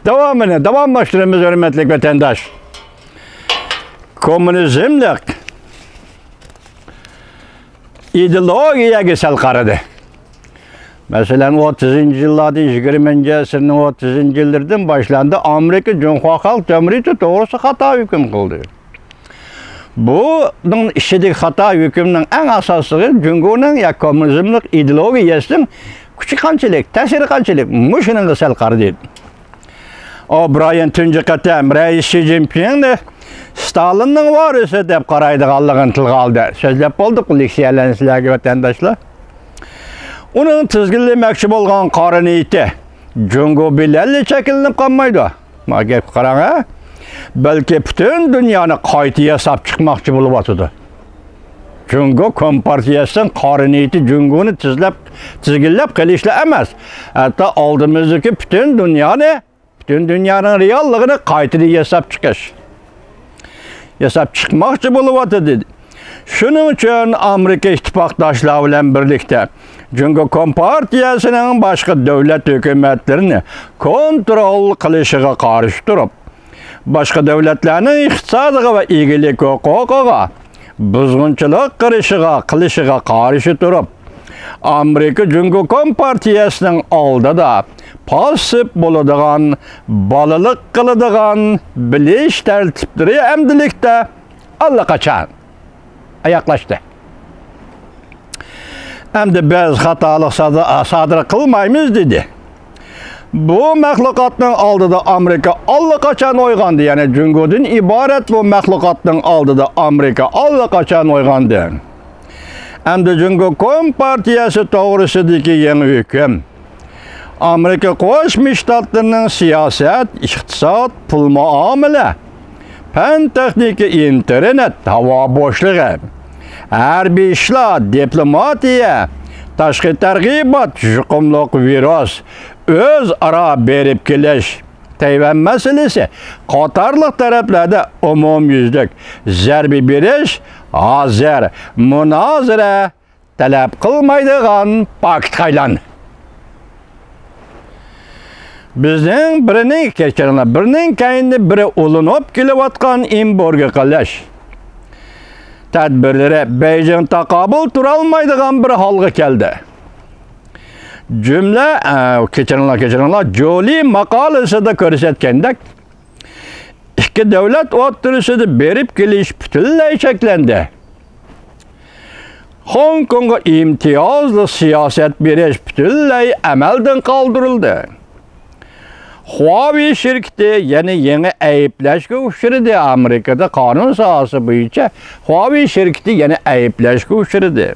Davamlaştırımız hürmetli vatandaş. Komünizmlik ideologiya sel qaradı. Mesela 30 yıllarda 20. asırın 30 yıllardan başlandı Amerika Cumhuriyet Halk Cumhuriyeti doğrusu hata hüküm kıldı. Bunun işideki hata hükümünün en asası Cumhuriyet'in ya komünizmlik ideologiyasının küçük kançılık, tesiri kançılık, muşunun sel qaradı. O'Brien tunji qatam Reis Xi Jinpingni Stalinning varisi deb qaraydiganligini tilga oldi. So'zlab bo'ldik leksiyalarni sizlarga vatandoshlar. Uning tizginlamoqchi bo'lgan qora niyati Jungo bilan chekilib qolmaydi. Ma gap qarang ha. Balki butun dunyoni qayta yasab chiqmoqchi bo'lib o'tadi. Jungo kompartiyasining qora niyati Jungoni tizginlab qilishla emas. Hatto oldimizdagi butun dünyanın realligini qayta yasab chiqish. Yasab chiqmoqchi bo'lib o'tadi. Shuning uchun Amerika ittifoqdoshlari bilan birlikda Jungo kompartiyasining boshqa davlat hukumatlarini kontrol qilishiga qarshi turib, boshqa davlatlarning iqtisodiga va egilik huquqiga buzg'unchilik qilishiga qarshi turib, Amerika Jungo kompartiyasining oldida pasif bo'ladigan, bolalik qiladigan bilish tartiblari amdilikda allaqachon ayaqlashdi. Endi biz xatolik sodir qilmaymiz dedi. Bu mahluqotning oldida Amerika allaqachon uyg'ondi. Ya'ni Jungodan iborat bu mahluqotning oldida Amerika allaqachon uyg'ondi. Endi Jungo kompartiyasi to'g'risidagi yangi hukm Amerika Qo'shma Shtatlarining siyosat, iqtisod, pul muomala, fan texnika, internet, havo bo'shligi, harbiy ishlar, diplomatiya, tashqi targ'ibot, yuqumliq virus, o'zaro berib kelish, Tayvan masalasi qatorliq taraflarda umumyuzlik zarba berish hozir munozara talab qilmaydigan paktga aylandi. Bizning birinin kayinni biri ulanib kelayotgan embargo qilish tadbirlari Beijing taqobil tura olmaydigan bir holga keldi. Jumla kechiringlar Jolie maqolasida ko'rsatgandek ikki davlat o'rtasida berib kelish butunlay cheklandi. Hong Kongga imtiyozli siyosat berish butunlay amaldan qoldirildi. Huawei şirketi yeni ayıplashga uchradi. Amerikada qonun sohasi bo'yicha Huawei şirketi yeni ayıplashga uchradi.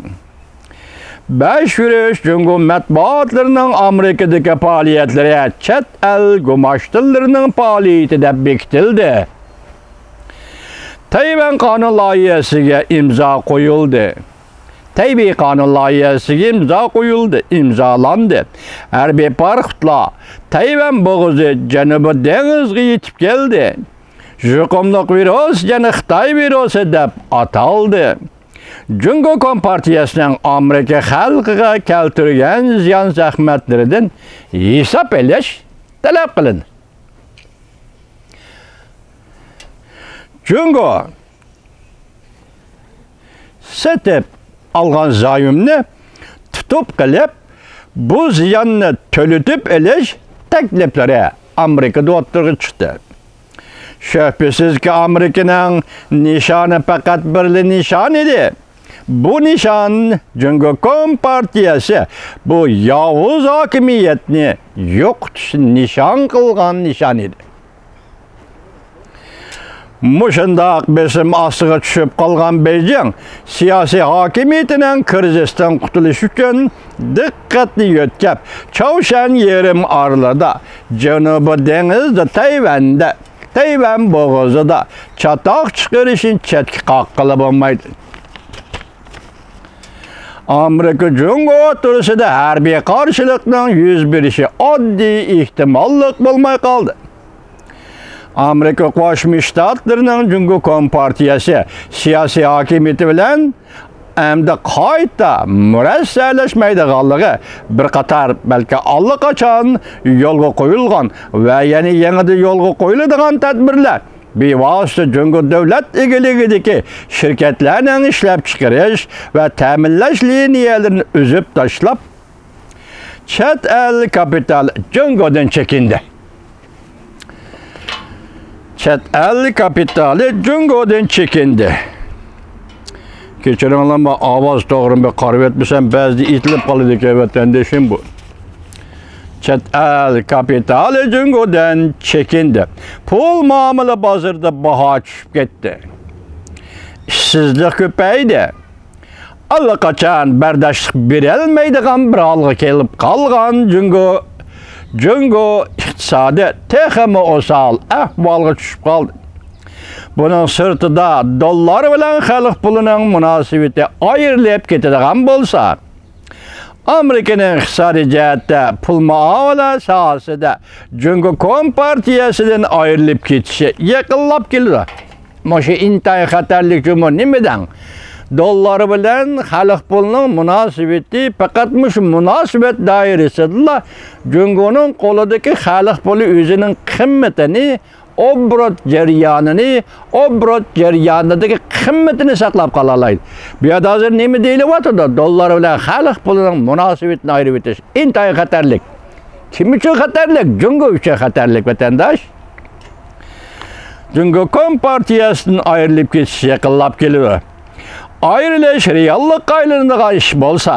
Besh yurish Jungo matbuotlarining Amerikadagi faoliyatlari chet el gumashtirlarining faoliyati deb bekitildi. Tayvan qonun loyihasiga imzo qo'yildi. Tabiiy qonun loyihasiga imzolandi. Harbiy paraxodlar Tayvan bo'g'ozi Janubiy dengizga yetib keldi. Yuqumliq virus yana Xitoy virusi deb ataldi. Jungo kompartiyasining Amerika xalqiga keltirgan ziyon zahmatlaridan hisob olish talab qilindi. Jungo setib algan zayımni tutup qilib bu ziyonni to'litib olish takliflari Amerikada o'tirg'i chiqdi. Shubhasizki Amerikaning nishoni faqat bir nishon edi. Bu nishon Jungo kompartiyasi bu yovuz hokimiyatni yo'qotishni nishon qilgan nishon edi. Muşundaq besim asıga tushib qolgan Beijing siyosiy hokimiyatining krizisdan qutulish uchun diqqatni yo'tkab Chaoshan yerim oralida Janubiy dengizda Tayvan bo'g'ozida chatoq chiqarishni chetga qoqqilib bo'lmaydi. Amerika Jungo o'rtasida harbiy qarshilikning yuz berishi oddiy ehtimollik bo'lmay qoldi. Amerika Qo'shma Shtatlarining Jungo kompartiyasi siyosiy hokimiyati bilan endi qayta murassiyalashmaydiganligi bir qator balki allaqachon yo'lga qo'yilgan va yana yanada yo'lga qo'yiladigan tadbirlar bevosita Jungo davlat egaligidagi shirkatlarning ishlab chiqarish va ta'minlash liniyalarini uzib tashlab chet el kapital Jungodan chekindi. Chet el kapitali Jungodan chekindi. Kechiringlar, men ovoz to'g'ri bir qarab etmasam, ba'zida itilib qoladi ekan vatandoshim bu. Chet el kapitali Jungodan chekindi. Pul muomala bozorida baho tushib ketdi. Ishsizlik ko'paydi. Allaqachon bardoshlik berolmaydigan bir holga kelib qolgan Jungo iqtisodi texmi osal ahvolga tushib qoldi. Bunun sırtida dollar bilan xalq pulining munosabati ayrilib ketadigan bo'lsa, Amerikaning iqtisodiy jihatda pul muomala sohasida Jungo kompartiyasidan ayrilib ketishi yaqinlab keldi. Mana intayin xatarlik jumun nimadan? Dollar bilan xalq pulining munosabati faqat shu munosabat doirasida Jungoning qo'lidagi xalq puli o'zining qimmatini, obrot jarayonidagi qimmatini saqlab qola oladi. Bu yerda hozir nima deyilyapti? Dollar bilan xalq pulining munosabatini ayirib o'tish intayin xatarlik. Kim uchun xatarlik? Jungo uchun xatarlik vatandosh. Jungo kompartiyasidan ayrilib ketishi yaqinlab keldi. Ayrilish reallikqa aylanadigan ish bo'lsa,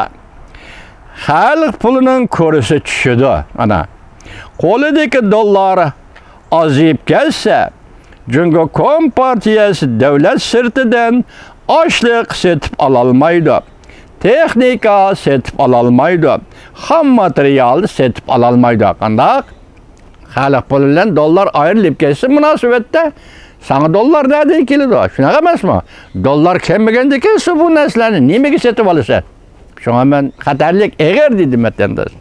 xalq pulining kursi tushadi. Ana qo'lidagi dollar azib kelsa, Jungo kompartiyasi davlat sirtidan oshliq setib ololmaydi, texnika setib ololmaydi, xam material setib ololmaydi. Qanday? Xalq puli bilan dollar ayrilib ketsa munosabatda sana dollar nereden keladi? Shunaqa emasmi? Dollar kelmaganda kelsa bu narsalarni nimaga setib olsa? Shunga men xatarlik eg'ir dedim vatandosh.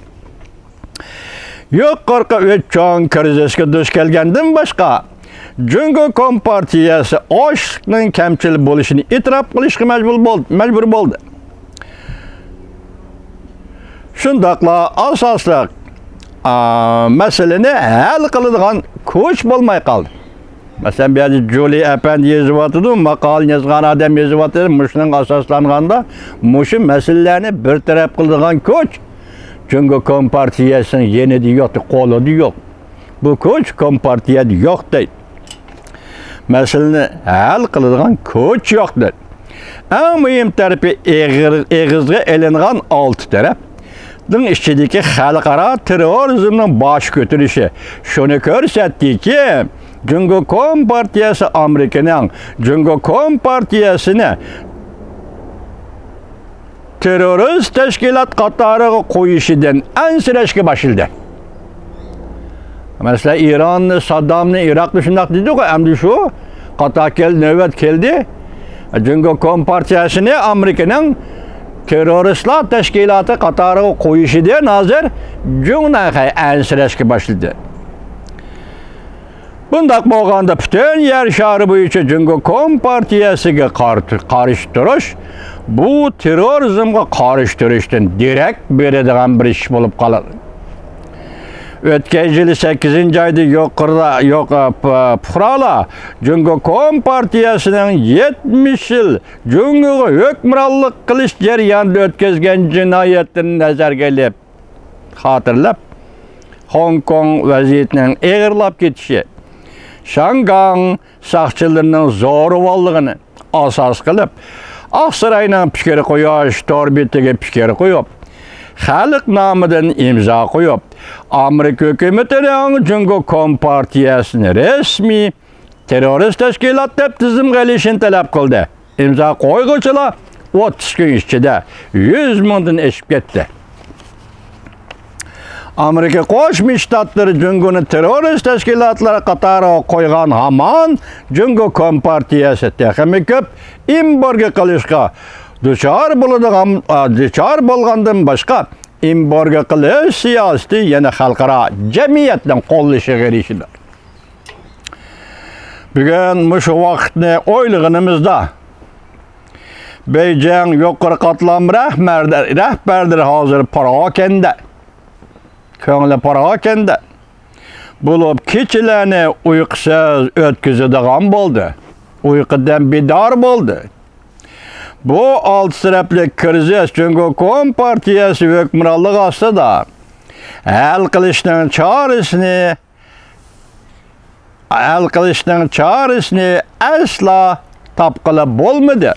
Yuqorqi o'tgan krizisga duch kelgandan boshqa Jungo kompartiyasi ochlikning kamchilik bo'lishini e'tirof qilishga majbur bo'ldi. Shundaqla asosli masalani hal qiladigan kuch bo'lmay qoldi. Mesela bir Julie Efendi yazıvatıdı, makal yazgan adam yazıvatıdı, muşunun asaslanganda, muşun meselelerini bir taraf kıldığın koç, Jungo kompartiyasının yenidi yok, kolu yok. Bu koç kompartiyada yok değil. Meseleni hal kıldığın koç yoktur. En mühim tarafı eğizge elingan altı taraf. Dün işçideki halkara terörizmin baş götürüşü. Şunu görsetti ki, Jungo kompartiyasi Amerikaning Jungo kompartiyasini terrorist tashkilot qatoriga qo'yishidan ansirashga boshladi. Mesela İran'ı, Saddam'ı, Irak'ı shundoq dedi-ku, endi shu qator navbat keldi. Jungo kompartiyasini Amerikaning terroristlar tashkiloti qatoriga qo'yishidan hozir Jungo ansirashga boshladi. Bundaq bo'lganda bütün yer shari bo'yicha Jungo kompartiyasiga qarshi turish bu terrorizmga qarshi turishdan direkt beradigan bir ish bo'lib qoladi. O'tgan yili 8-oyda fuqarolar Jungo kompartiyasining 70 yil Jungoga hukmronlik qilish jarayonida o'tkazgan jinoyatini nazarga olib, xotirlab, Hong Kong vaziyatining eg'irlab ketishi, Shangang saqchilarining zo'ravonligini asos qilib, Oqsaroyning fikri qo'yish, torbetiga fikri qo'yib, xalq nomidan imzo qo'yib, Amerika hukumatining Jungo kompartiyasini rasmiy terrorist tashkilot deb tizimga olishini talab qildi. Imzo qo'yguvchilar 30 kun ichida 100 mingdan oshib ketdi. Amerika Qo'shma Shtatlari Jungoni terrorist tashkilotlari qatoriga qo'ygan hamon Jungo kompartiyasi texmi ko'p embargo qilishga duchor bo'lgandan boshqa embargo qilish siyosati yana xalqaro jamiyatning qo'llashiga erishdi. Bugun shu vaqtni o'ylaganimizda Beijing yuqori qatlam rahbardir hozir parokanda. Ko'ngli parokanda. Bo'lib kechalarni uyqusiz o'tkazadigan bo'ldi. Uyqudan bedor bo'ldi. Bu alt tarafli kriz çünkü Kompartiyasi hukmronligi ostida hal qilishning chorisini asla topqilib bo'lmadi.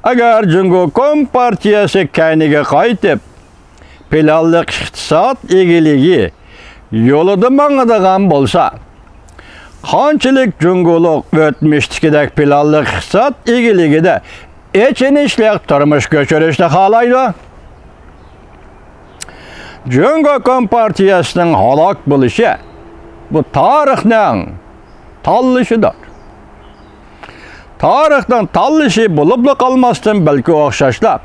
Agar Cumhur Kompartiyasi kayniga qaytib, planliq iqtisod egiligi yo'lida mangadigan bo'lsa, qanchalik Cumhurlik o'tmishdagidek planliq iqtisod egiligida echinishlik turmush ko'chirishni xohlaydi. Cumhur Kompartiyasining halok bo'lishi bu tarixning tanlishidir. Tarixdan tanlishi bo'lib qolmasdan balki o'xshashlar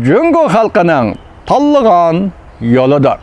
Cumhur xalqining tanlagan yo'lidir.